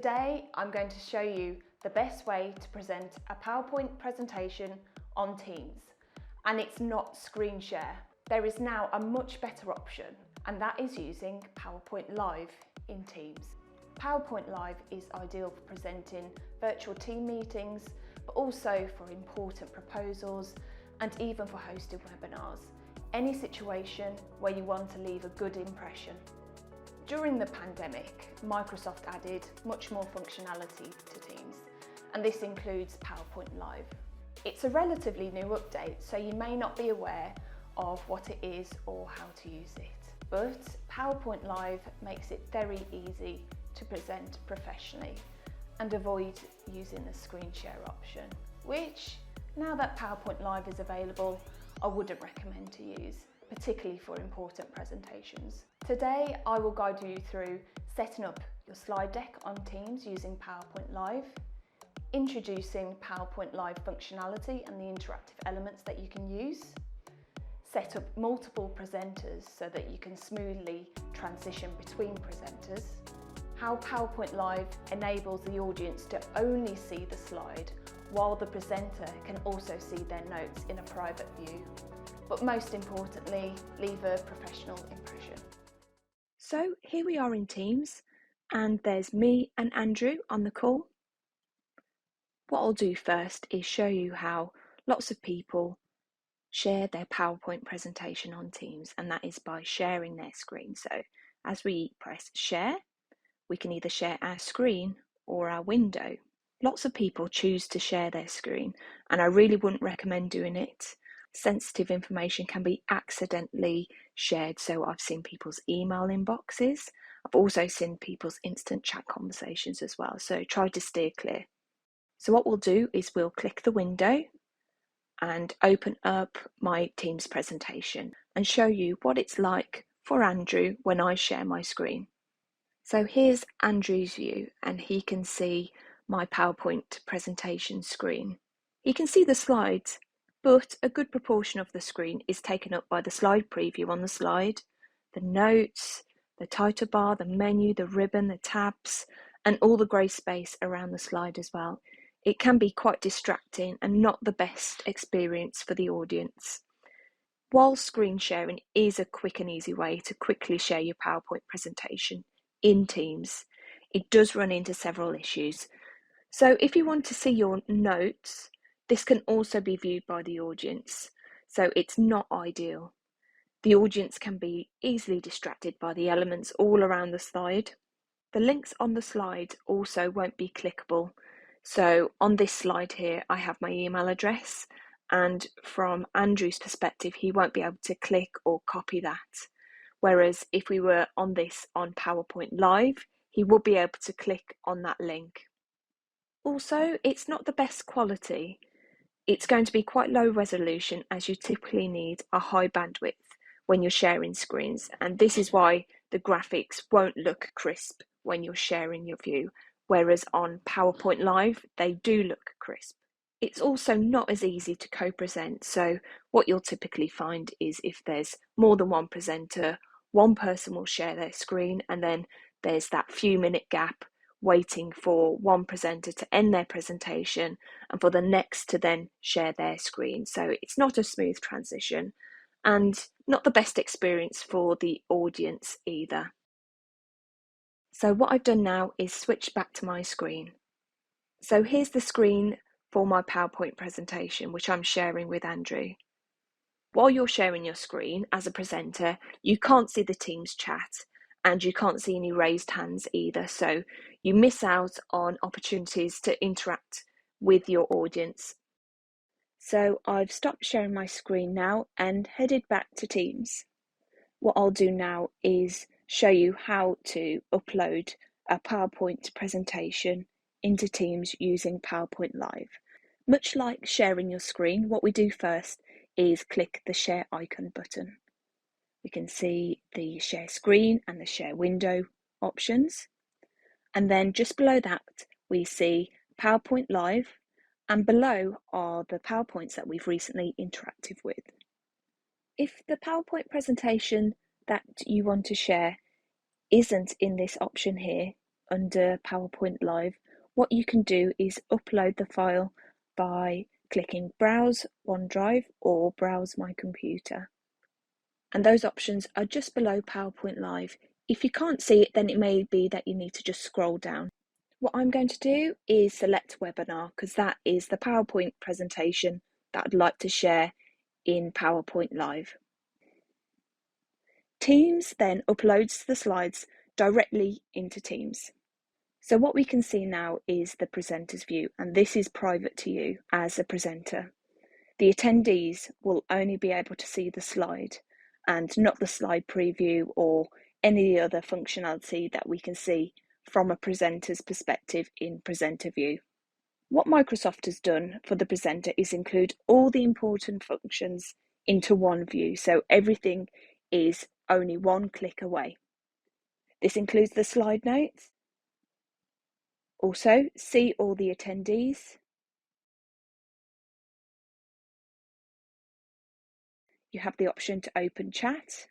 Today I'm going to show you the best way to present a PowerPoint presentation on Teams, and it's not screen share. There is now a much better option, and that is using PowerPoint Live in Teams. PowerPoint Live is ideal for presenting virtual team meetings, but also for important proposals and even for hosting webinars. Any situation where you want to leave a good impression. During the pandemic, Microsoft added much more functionality to Teams, and this includes PowerPoint Live. It's a relatively new update, so you may not be aware of what it is or how to use it. But PowerPoint Live makes it very easy to present professionally and avoid using the screen share option, which, now that PowerPoint Live is available, I wouldn't recommend to use, particularly for important presentations. Today, I will guide you through setting up your slide deck on Teams using PowerPoint Live, introducing PowerPoint Live functionality and the interactive elements that you can use, set up multiple presenters so that you can smoothly transition between presenters, how PowerPoint Live enables the audience to only see the slide while the presenter can also see their notes in a private view, but most importantly, leave a professional impression. So here we are in Teams, and there's me and Andrew on the call. What I'll do first is show you how lots of people share their PowerPoint presentation on Teams, and that is by sharing their screen. So as we press share, we can either share our screen or our window. Lots of people choose to share their screen, and I really wouldn't recommend doing it. Sensitive information can be accidentally shared, so I've seen people's email inboxes. I've also seen people's instant chat conversations as well, so try to steer clear. So what we'll do is we'll click the window and open up my Teams presentation and show you what it's like for Andrew when I share my screen. So here's Andrew's view, and he can see my PowerPoint presentation screen. He can see the slides, but a good proportion of the screen is taken up by the slide preview on the slide, the notes, the title bar, the menu, the ribbon, the tabs, and all the grey space around the slide as well. It can be quite distracting and not the best experience for the audience. While screen sharing is a quick and easy way to quickly share your PowerPoint presentation in Teams, it does run into several issues. So if you want to see your notes, this can also be viewed by the audience, so it's not ideal. The audience can be easily distracted by the elements all around the slide. The links on the slide also won't be clickable. So on this slide here, I have my email address, and from Andrew's perspective, he won't be able to click or copy that. Whereas if we were on this on PowerPoint Live, he would be able to click on that link. Also, it's not the best quality. It's going to be quite low resolution, as you typically need a high bandwidth when you're sharing screens, and this is why the graphics won't look crisp when you're sharing your view, whereas on PowerPoint Live they do look crisp. It's also not as easy to co-present, so what you'll typically find is if there's more than one presenter, one person will share their screen, and then there's that few minute gap waiting for one presenter to end their presentation and for the next to then share their screen. So it's not a smooth transition and not the best experience for the audience either. So what I've done now is switch back to my screen. So here's the screen for my PowerPoint presentation, which I'm sharing with Andrew. While you're sharing your screen as a presenter, you can't see the Teams chat, and you can't see any raised hands either, so you miss out on opportunities to interact with your audience. So I've stopped sharing my screen now and headed back to Teams. What I'll do now is show you how to upload a PowerPoint presentation into Teams using PowerPoint Live. Much like sharing your screen, what we do first is click the share icon button. We can see the share screen and the share window options. And then just below that, we see PowerPoint Live, and below are the PowerPoints that we've recently interacted with. If the PowerPoint presentation that you want to share isn't in this option here, under PowerPoint Live, what you can do is upload the file by clicking Browse OneDrive or Browse My Computer. And those options are just below PowerPoint Live. If you can't see it, then it may be that you need to just scroll down. What I'm going to do is select Webinar because that is the PowerPoint presentation that I'd like to share in PowerPoint Live. Teams then uploads the slides directly into Teams. So what we can see now is the presenter's view, and this is private to you as a presenter. The attendees will only be able to see the slide and not the slide preview or any other functionality that we can see from a presenter's perspective in presenter view. What Microsoft has done for the presenter is include all the important functions into one view, so everything is only one click away. This includes the slide notes, also see all the attendees, you have the option to open chat,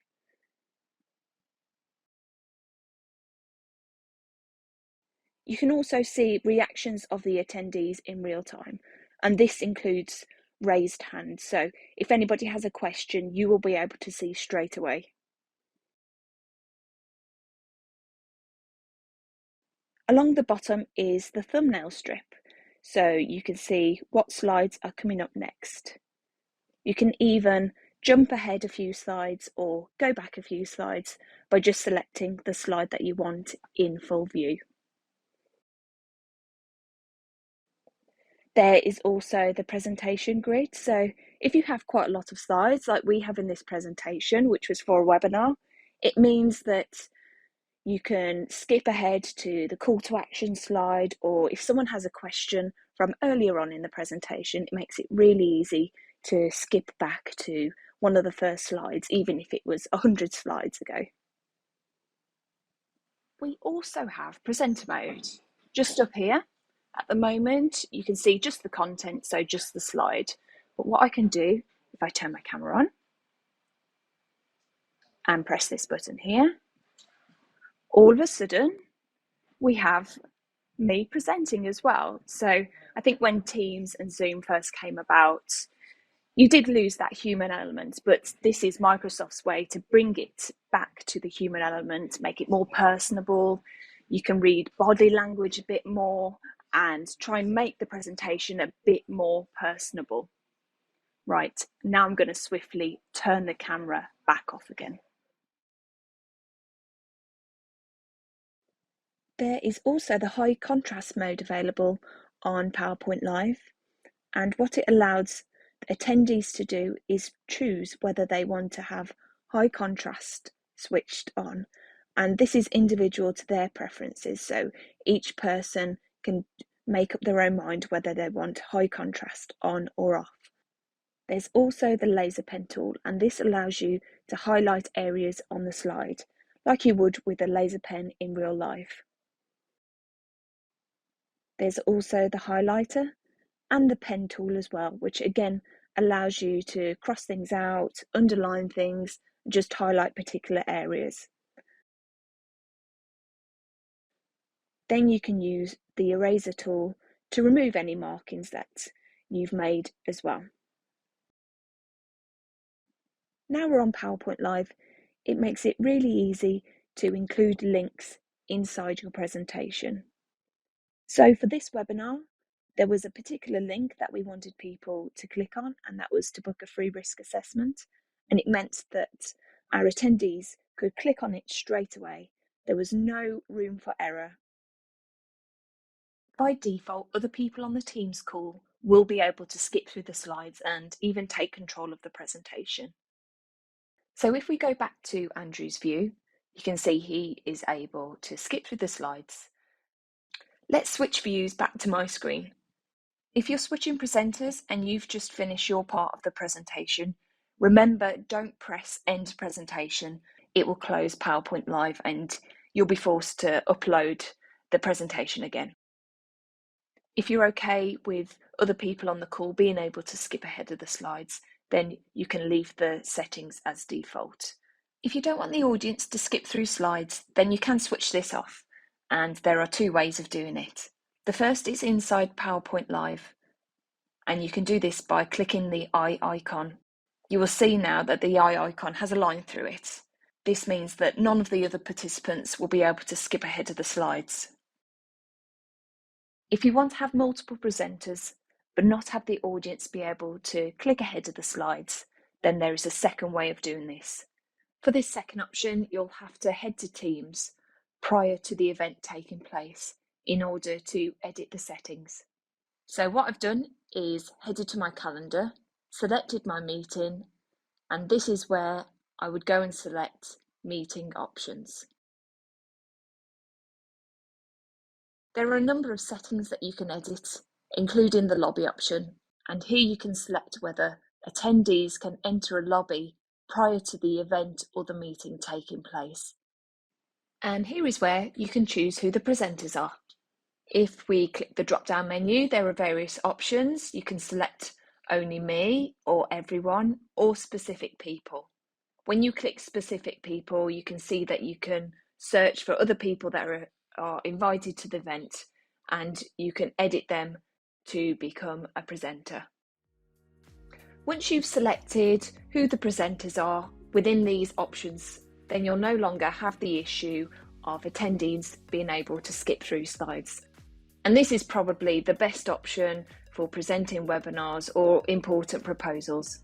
you can also see reactions of the attendees in real time, and this includes raised hands, so if anybody has a question, you will be able to see straight away. Along the bottom is the thumbnail strip, so you can see what slides are coming up next. You can even jump ahead a few slides or go back a few slides by just selecting the slide that you want in full view. There is also the presentation grid, so if you have quite a lot of slides like we have in this presentation, which was for a webinar, it means that you can skip ahead to the call to action slide, or if someone has a question from earlier on in the presentation, it makes it really easy to skip back to one of the first slides, even if it was 100 slides ago. We also have presenter mode just up here. At the moment, you can see just the content, so just the slide. But what I can do, if I turn my camera on and press this button here, all of a sudden, we have me presenting as well. So I think when Teams and Zoom first came about, you did lose that human element, but this is Microsoft's way to bring it back to the human element, make it more personable. You can read body language a bit more and try and make the presentation a bit more personable. Right, now I'm going to swiftly turn the camera back off again. There is also the high contrast mode available on PowerPoint Live, and what it allows attendees to do is choose whether they want to have high contrast switched on, and this is individual to their preferences, so each person can make up their own mind whether they want high contrast on or off. There's also the laser pen tool, and this allows you to highlight areas on the slide like you would with a laser pen in real life. There's also the highlighter and the pen tool as well, which again allows you to cross things out, underline things, just highlight particular areas. Then you can use the eraser tool to remove any markings that you've made as well. Now we're on PowerPoint Live, it makes it really easy to include links inside your presentation. So for this webinar, there was a particular link that we wanted people to click on, and that was to book a free risk assessment. And it meant that our attendees could click on it straight away. There was no room for error. By default, other people on the Teams call will be able to skip through the slides and even take control of the presentation. So if we go back to Andrew's view, you can see he is able to skip through the slides. Let's switch views back to my screen. If you're switching presenters and you've just finished your part of the presentation, remember, don't press end presentation. It will close PowerPoint Live and you'll be forced to upload the presentation again. If you're okay with other people on the call being able to skip ahead of the slides, then you can leave the settings as default. If you don't want the audience to skip through slides, then you can switch this off. and there are two ways of doing it. The first is inside PowerPoint Live, and you can do this by clicking the eye icon. You will see now that the eye icon has a line through it. This means that none of the other participants will be able to skip ahead of the slides. If you want to have multiple presenters, but not have the audience be able to click ahead of the slides, then there is a second way of doing this. For this second option, you'll have to head to Teams prior to the event taking place in order to edit the settings. So what I've done is headed to my calendar, selected my meeting, and this is where I would go and select meeting options. There are a number of settings that you can edit, including the lobby option, and here you can select whether attendees can enter a lobby prior to the event or the meeting taking place. And here is where you can choose who the presenters are. If we click the drop-down menu, there are various options. You can select only me or everyone or specific people. When you click specific people, you can see that you can search for other people that are invited to the event, and you can edit them to become a presenter. Once you've selected who the presenters are within these options, then you'll no longer have the issue of attendees being able to skip through slides. And this is probably the best option for presenting webinars or important proposals.